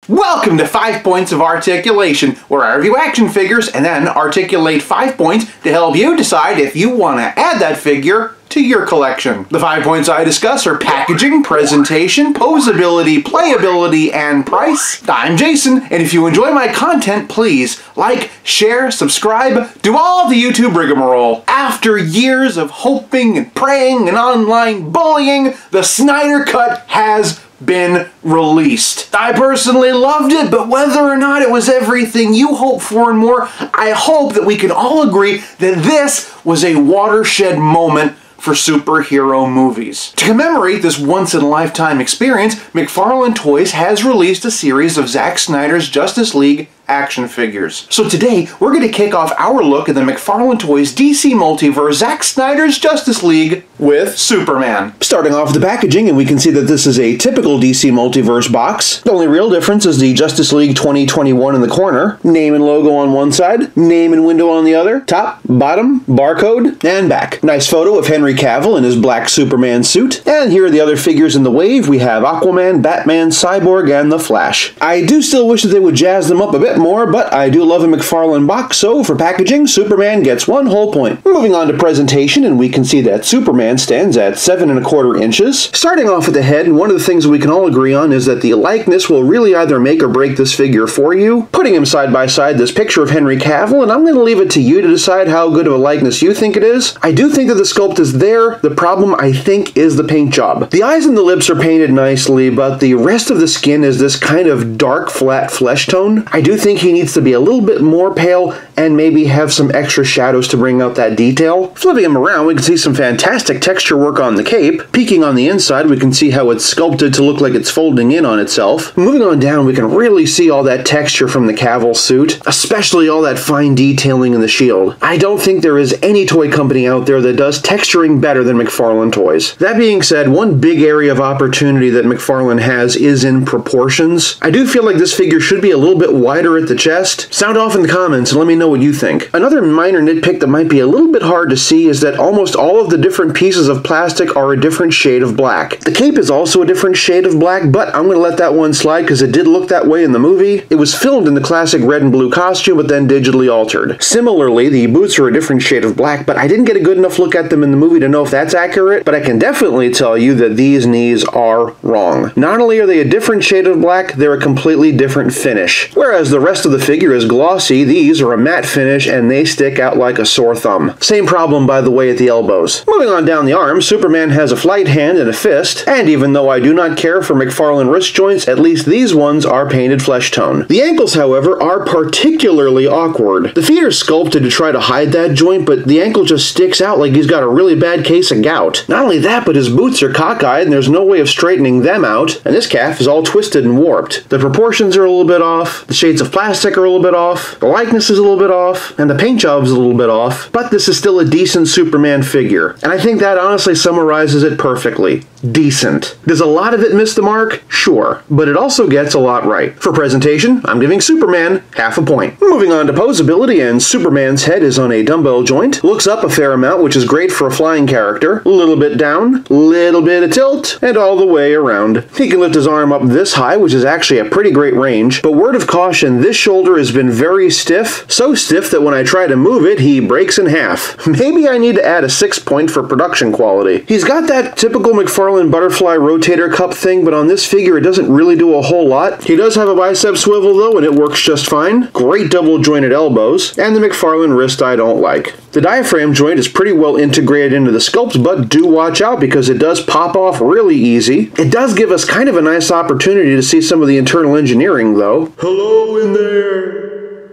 Welcome to 5 Points of Articulation, where I review action figures and then articulate 5 points to help you decide if you want to add that figure to your collection. The 5 points I discuss are packaging, presentation, posability, playability, and price. I'm Jason, and if you enjoy my content, please like, share, subscribe, do all the YouTube rigmarole. After years of hoping and praying and online bullying, the Snyder Cut has been released. I personally loved it, but whether or not it was everything you hope for and more, I hope that we can all agree that this was a watershed moment for superhero movies. To commemorate this once-in-a-lifetime experience, McFarlane Toys has released a series of Zack Snyder's Justice League action figures. So today, we're going to kick off our look at the McFarlane Toys DC Multiverse Zack Snyder's Justice League with Superman. Starting off with the packaging, and we can see that this is a typical DC Multiverse box. The only real difference is the Justice League 2021 in the corner, name and logo on one side, name and window on the other, top, bottom, barcode, and back. Nice photo of Henry Cavill in his black Superman suit. And here are the other figures in the wave. We have Aquaman, Batman, Cyborg, and the Flash. I do still wish that they would jazz them up a bit more, but I do love a McFarlane box, so for packaging, Superman gets 1 whole point. Moving on to presentation, and we can see that Superman stands at 7¼ inches. Starting off at the head, and one of the things we can all agree on is that the likeness will really either make or break this figure for you. Putting him side by side, this picture of Henry Cavill, and I'm going to leave it to you to decide how good of a likeness you think it is. I do think that the sculpt is there. The problem, I think, is the paint job. The eyes and the lips are painted nicely, but the rest of the skin is this kind of dark, flat flesh tone. I do think he needs to be a little bit more pale and maybe have some extra shadows to bring out that detail. Flipping him around, we can see some fantastic texture work on the cape. Peeking on the inside, we can see how it's sculpted to look like it's folding in on itself. Moving on down, we can really see all that texture from the Cavill suit, especially all that fine detailing in the shield. I don't think there is any toy company out there that does texturing better than McFarlane Toys. That being said, one big area of opportunity that McFarlane has is in proportions. I do feel like this figure should be a little bit wider at the chest. Sound off in the comments and let me know what you think. Another minor nitpick that might be a little bit hard to see is that almost all of the different pieces of plastic are a different shade of black. The cape is also a different shade of black, but I'm going to let that one slide because it did look that way in the movie. It was filmed in the classic red and blue costume, but then digitally altered. Similarly, the boots are a different shade of black, but I didn't get a good enough look at them in the movie to know if that's accurate, but I can definitely tell you that these knees are wrong. Not only are they a different shade of black, they're a completely different finish. Whereas the rest of the figure is glossy, these are a matte finish and they stick out like a sore thumb. Same problem, by the way, at the elbows. Moving on down the arms, Superman has a flight hand and a fist, and even though I do not care for McFarlane wrist joints, at least these ones are painted flesh tone. The ankles, however, are particularly awkward. The feet are sculpted to try to hide that joint, but the ankle just sticks out like he's got a really bad case of gout. Not only that, but his boots are cockeyed and there's no way of straightening them out, and this calf is all twisted and warped. The proportions are a little bit off, the shades of plastic are a little bit off, the likeness is a little bit off, and the paint job is a little bit off, but this is still a decent Superman figure, and I think that honestly summarizes it perfectly. Decent. Does a lot of it miss the mark? Sure, but it also gets a lot right. For presentation, I'm giving Superman ½ point. Moving on to posability, and Superman's head is on a dumbbell joint. Looks up a fair amount, which is great for a flying character. A little bit down, little bit of tilt, and all the way around. He can lift his arm up this high, which is actually a pretty great range, but word of caution, this shoulder has been very stiff. So stiff that when I try to move it, he breaks in half. Maybe I need to add a 6 point for production quality. He's got that typical McFarlane butterfly rotator cup thing, but on this figure it doesn't really do a whole lot. He does have a bicep swivel though, and it works just fine. Great double jointed elbows, and the McFarlane wrist I don't like. The diaphragm joint is pretty well integrated into the sculpt, but do watch out because it does pop off really easy. It does give us kind of a nice opportunity to see some of the internal engineering though. Hello in there!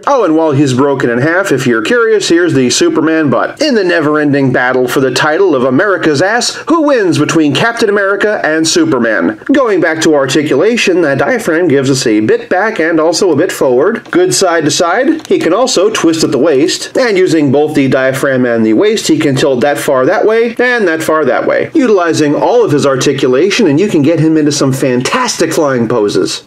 Oh, and while he's broken in half, if you're curious, here's the Superman butt. In the never-ending battle for the title of America's ass, who wins between Captain America and Superman? Going back to articulation, that diaphragm gives us a bit back and also a bit forward. Good side to side. He can also twist at the waist, and using both the diaphragm and the waist, he can tilt that far that way, and that far that way. Utilizing all of his articulation, and you can get him into some fantastic flying poses.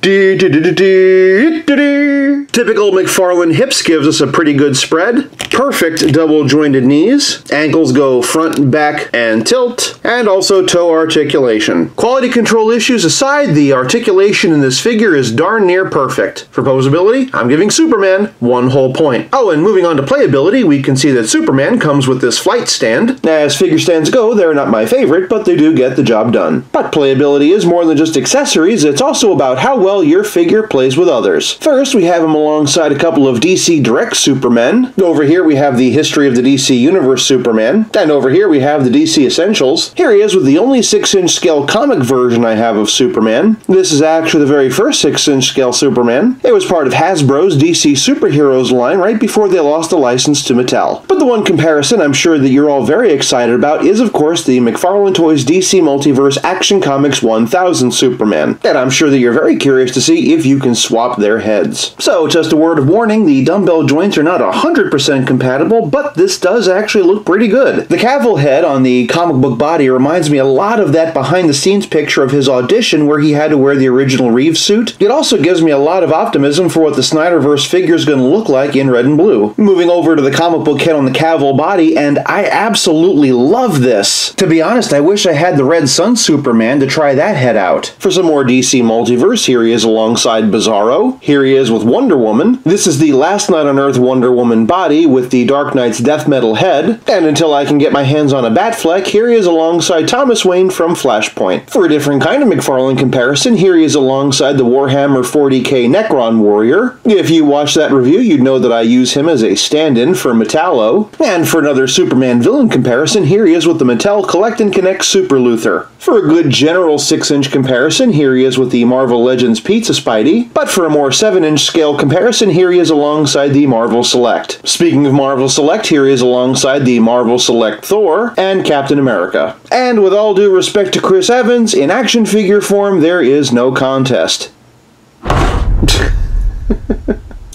here. Typical McFarlane hips gives us a pretty good spread. Perfect double jointed knees. Ankles go front, back, and tilt. And also toe articulation. Quality control issues aside, the articulation in this figure is darn near perfect. For posability, I'm giving Superman 1 whole point. Oh, and moving on to playability, we can see that Superman comes with this flight stand. As figure stands go, they're not my favorite, but they do get the job done. But playability is more than just accessories, it's also about how well your figure plays with others. First, we have him alongside a couple of DC Direct Supermen. Over here we have the History of the DC Universe Superman. And over here we have the DC Essentials. Here he is with the only 6-inch scale comic version I have of Superman. This is actually the very first 6-inch scale Superman. It was part of Hasbro's DC Superheroes line right before they lost the license to Mattel. But the one comparison I'm sure that you're all very excited about is of course the McFarlane Toys DC Multiverse Action Comics 1000 Superman. And I'm sure that you're very curious to see if you can swap their heads. So just a word of warning, the dumbbell joints are not 100% compatible, but this does actually look pretty good. The Cavill head on the comic book body reminds me a lot of that behind the scenes picture of his audition where he had to wear the original Reeves suit. It also gives me a lot of optimism for what the Snyderverse figure is going to look like in red and blue. Moving over to the comic book head on the Cavill body, and I absolutely love this. To be honest, I wish I had the Red Sun Superman to try that head out. For some more DC Multiverse, here he is alongside Bizarro. Here he is with Wonder Woman. This is the Last Night on Earth Wonder Woman body with the Dark Knight's death metal head. And until I can get my hands on a Batfleck, here he is alongside Thomas Wayne from Flashpoint. For a different kind of McFarlane comparison, here he is alongside the Warhammer 40k Necron Warrior. If you watched that review, you'd know that I use him as a stand-in for Metallo. And for another Superman villain comparison, here he is with the Mattel Collect and Connect Super Luthor. For a good general 6-inch comparison, here he is with the Marvel Legends Pizza Spidey. But for a more 7-inch scale comparison, here he is alongside the Marvel Select. Speaking of Marvel Select, here he is alongside the Marvel Select Thor and Captain America. And with all due respect to Chris Evans, in action figure form, there is no contest.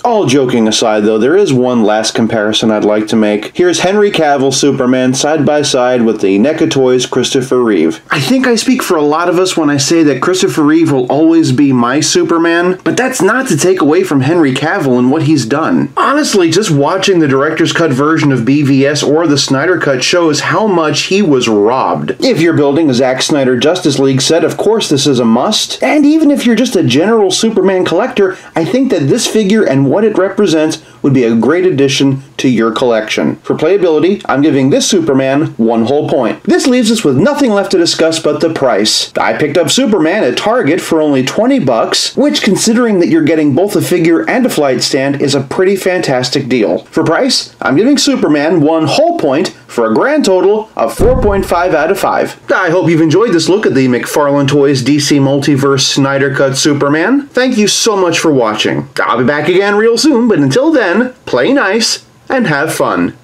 All joking aside, though, there is one last comparison I'd like to make. Here's Henry Cavill Superman side by side with the NECA Toys Christopher Reeve. I think I speak for a lot of us when I say that Christopher Reeve will always be my Superman, but that's not to take away from Henry Cavill and what he's done. Honestly, just watching the director's cut version of BVS or the Snyder cut shows how much he was robbed. If you're building a Zack Snyder Justice League set, of course this is a must. And even if you're just a general Superman collector, I think that this figure and what it represents would be a great addition to your collection. For playability, I'm giving this Superman 1 whole point. This leaves us with nothing left to discuss but the price. I picked up Superman at Target for only $20, which, considering that you're getting both a figure and a flight stand, is a pretty fantastic deal. For price, I'm giving Superman 1 whole point for a grand total of 4.5 out of 5. I hope you've enjoyed this look at the McFarlane Toys DC Multiverse Snyder Cut Superman. Thank you so much for watching. I'll be back again real soon, but until then, play nice and have fun.